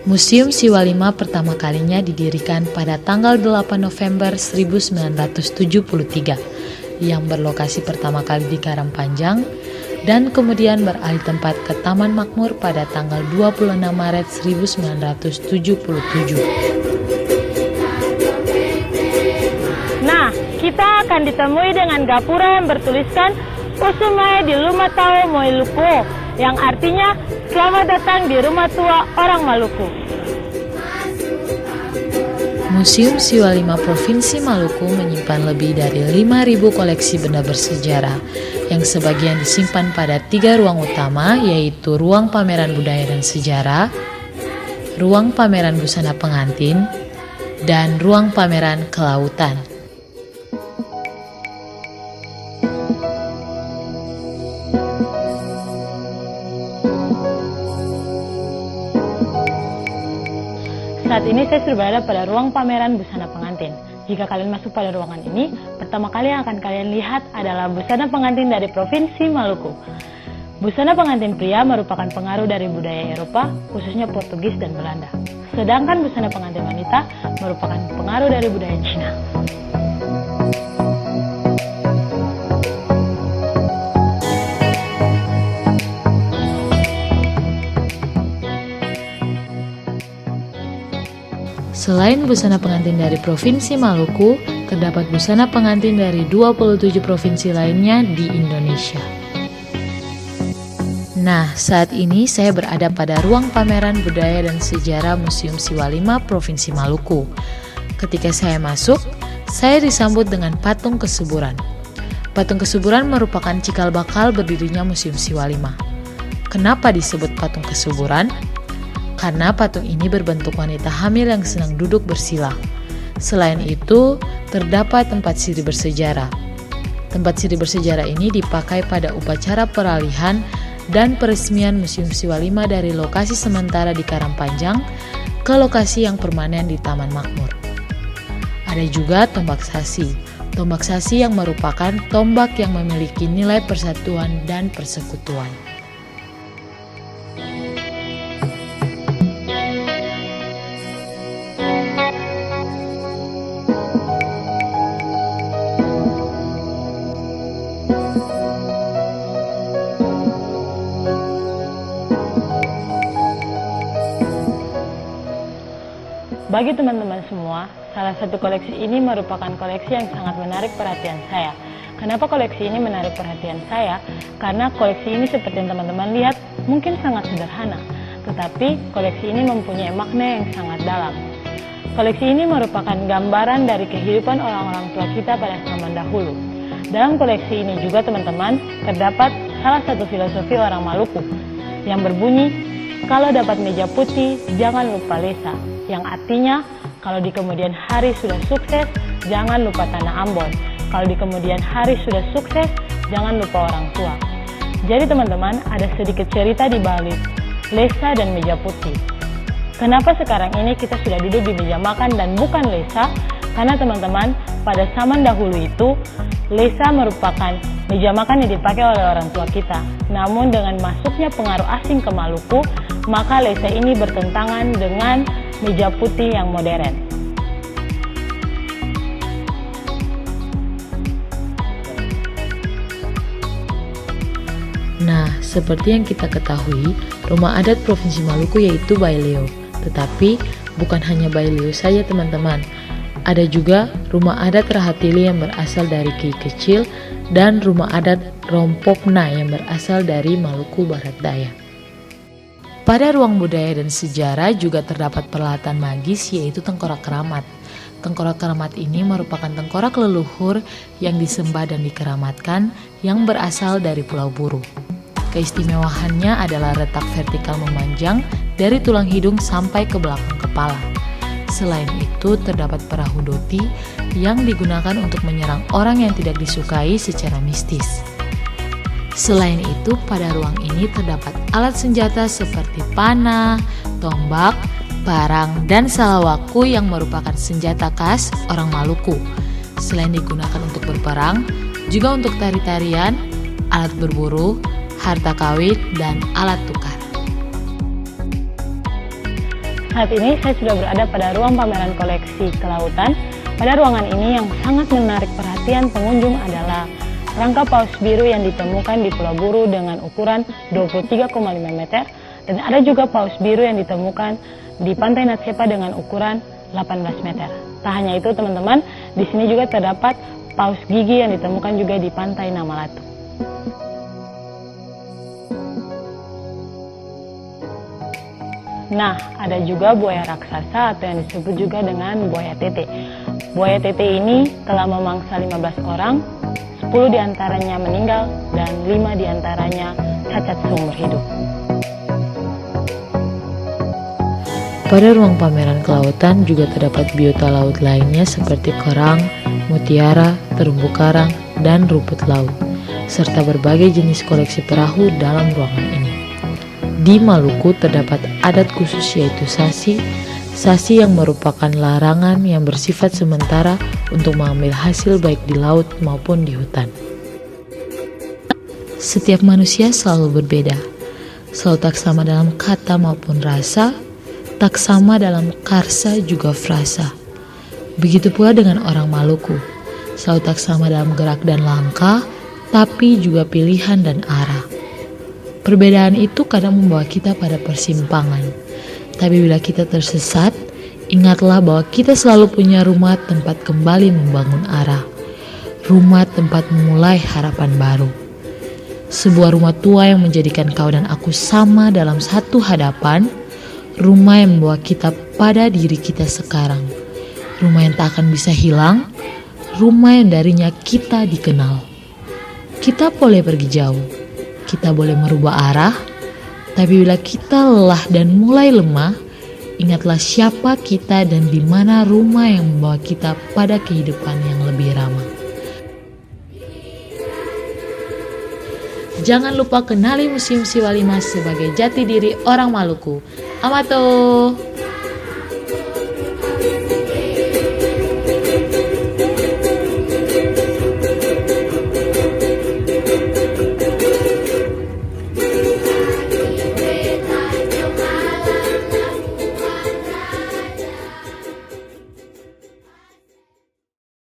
Museum Siwalima pertama kalinya didirikan pada tanggal 8 November 1973 yang berlokasi pertama kali di Karangpanjang dan kemudian beralih tempat ke Taman Makmur pada tanggal 26 Maret 1977. Nah, kita akan ditemui dengan gapura yang bertuliskan Usumae di Lumatau Moiluku, yang artinya selamat datang di rumah tua orang Maluku. Museum Siwalima Provinsi Maluku menyimpan lebih dari 5.000 koleksi benda bersejarah yang sebagian disimpan pada 3 ruang utama, yaitu ruang pameran budaya dan sejarah, ruang pameran busana pengantin, dan ruang pameran kelautan. Saat ini saya sudah berada pada ruang pameran busana pengantin. Jika kalian masuk pada ruangan ini, pertama kali yang akan kalian lihat adalah busana pengantin dari Provinsi Maluku. Busana pengantin pria merupakan pengaruh dari budaya Eropa, khususnya Portugis dan Belanda. Sedangkan busana pengantin wanita merupakan pengaruh dari budaya Cina. Selain busana pengantin dari Provinsi Maluku, terdapat busana pengantin dari 27 provinsi lainnya di Indonesia. Nah, saat ini saya berada pada ruang pameran budaya dan sejarah Museum Siwalima Provinsi Maluku. Ketika saya masuk, saya disambut dengan patung kesuburan. Patung kesuburan merupakan cikal bakal berdirinya Museum Siwalima. Kenapa disebut patung kesuburan? Karena patung ini berbentuk wanita hamil yang sedang duduk bersila. Selain itu, terdapat tempat sirih bersejarah. Tempat sirih bersejarah ini dipakai pada upacara peralihan dan peresmian Museum Siwalima dari lokasi sementara di Karangpanjang ke lokasi yang permanen di Taman Makmur. Ada juga tombak sasi. Tombak sasi yang merupakan tombak yang memiliki nilai persatuan dan persekutuan. Bagi teman-teman semua, salah satu koleksi ini merupakan koleksi yang sangat menarik perhatian saya. Kenapa koleksi ini menarik perhatian saya? Karena koleksi ini seperti yang teman-teman lihat mungkin sangat sederhana, tetapi koleksi ini mempunyai makna yang sangat dalam. Koleksi ini merupakan gambaran dari kehidupan orang-orang tua kita pada zaman dahulu. Dalam koleksi ini juga teman-teman terdapat salah satu filosofi orang Maluku yang berbunyi, kalau dapat meja putih, jangan lupa lesa. Yang artinya, kalau di kemudian hari sudah sukses, jangan lupa tanah Ambon. Kalau di kemudian hari sudah sukses, jangan lupa orang tua. Jadi teman-teman, ada sedikit cerita di balik lesa dan meja putih. Kenapa sekarang ini kita sudah duduk di meja makan dan bukan lesa? Karena teman-teman, pada zaman dahulu itu, lesa merupakan meja makan yang dipakai oleh orang tua kita. Namun dengan masuknya pengaruh asing ke Maluku, maka lesa ini bertentangan dengan meja putih yang modern. Nah, seperti yang kita ketahui, rumah adat Provinsi Maluku yaitu Baileo. Tetapi bukan hanya Baileo saja teman-teman. Ada juga rumah adat Rahatili yang berasal dari Ki Kecil dan rumah adat Rompopna yang berasal dari Maluku Barat Daya. Pada ruang budaya dan sejarah juga terdapat peralatan magis yaitu tengkorak keramat. Tengkorak keramat ini merupakan tengkorak leluhur yang disembah dan dikeramatkan yang berasal dari Pulau Buru. Keistimewaannya adalah retak vertikal memanjang dari tulang hidung sampai ke belakang kepala. Selain itu terdapat perahu doti yang digunakan untuk menyerang orang yang tidak disukai secara mistis. Selain itu, pada ruang ini terdapat alat senjata seperti panah, tombak, parang, dan salawaku yang merupakan senjata khas orang Maluku. Selain digunakan untuk berperang, juga untuk tari-tarian, alat berburu, harta kawin, dan alat tukar. Saat ini saya sudah berada pada ruang pameran koleksi kelautan. Pada ruangan ini yang sangat menarik perhatian pengunjung adalah rangka paus biru yang ditemukan di Pulau Buru dengan ukuran 23,5 meter, dan ada juga paus biru yang ditemukan di Pantai Natsepa dengan ukuran 18 meter. Tak hanya itu teman-teman, di sini juga terdapat paus gigi yang ditemukan juga di Pantai Namalatu. Nah, ada juga buaya raksasa atau yang disebut juga dengan buaya tete. Buaya tete ini telah memangsa 15 orang, 10 diantaranya meninggal dan 5 diantaranya cacat seumur hidup. Pada ruang pameran kelautan juga terdapat biota laut lainnya seperti kerang, mutiara, terumbu karang, dan rumput laut, serta berbagai jenis koleksi perahu dalam ruangan ini. Di Maluku terdapat adat khusus yaitu sasi. Sasi yang merupakan larangan yang bersifat sementara untuk mengambil hasil baik di laut maupun di hutan. Setiap manusia selalu berbeda, selalu tak sama dalam kata maupun rasa, tak sama dalam karsa juga frasa. Begitu pula dengan orang Maluku, selalu tak sama dalam gerak dan langkah, tapi juga pilihan dan arah. Perbedaan itu kadang membawa kita pada persimpangan. Tapi bila kita tersesat, ingatlah bahwa kita selalu punya rumah tempat kembali membangun arah. Rumah tempat memulai harapan baru. Sebuah rumah tua yang menjadikan kau dan aku sama dalam satu hadapan. Rumah yang membawa kita pada diri kita sekarang. Rumah yang tak akan bisa hilang. Rumah yang darinya kita dikenal. Kita boleh pergi jauh. Kita boleh merubah arah, tapi bila kita lelah dan mulai lemah, ingatlah siapa kita dan di mana rumah yang membawa kita pada kehidupan yang lebih ramah. Jangan lupa kenali Museum Siwalimas sebagai jati diri orang Maluku. Amato!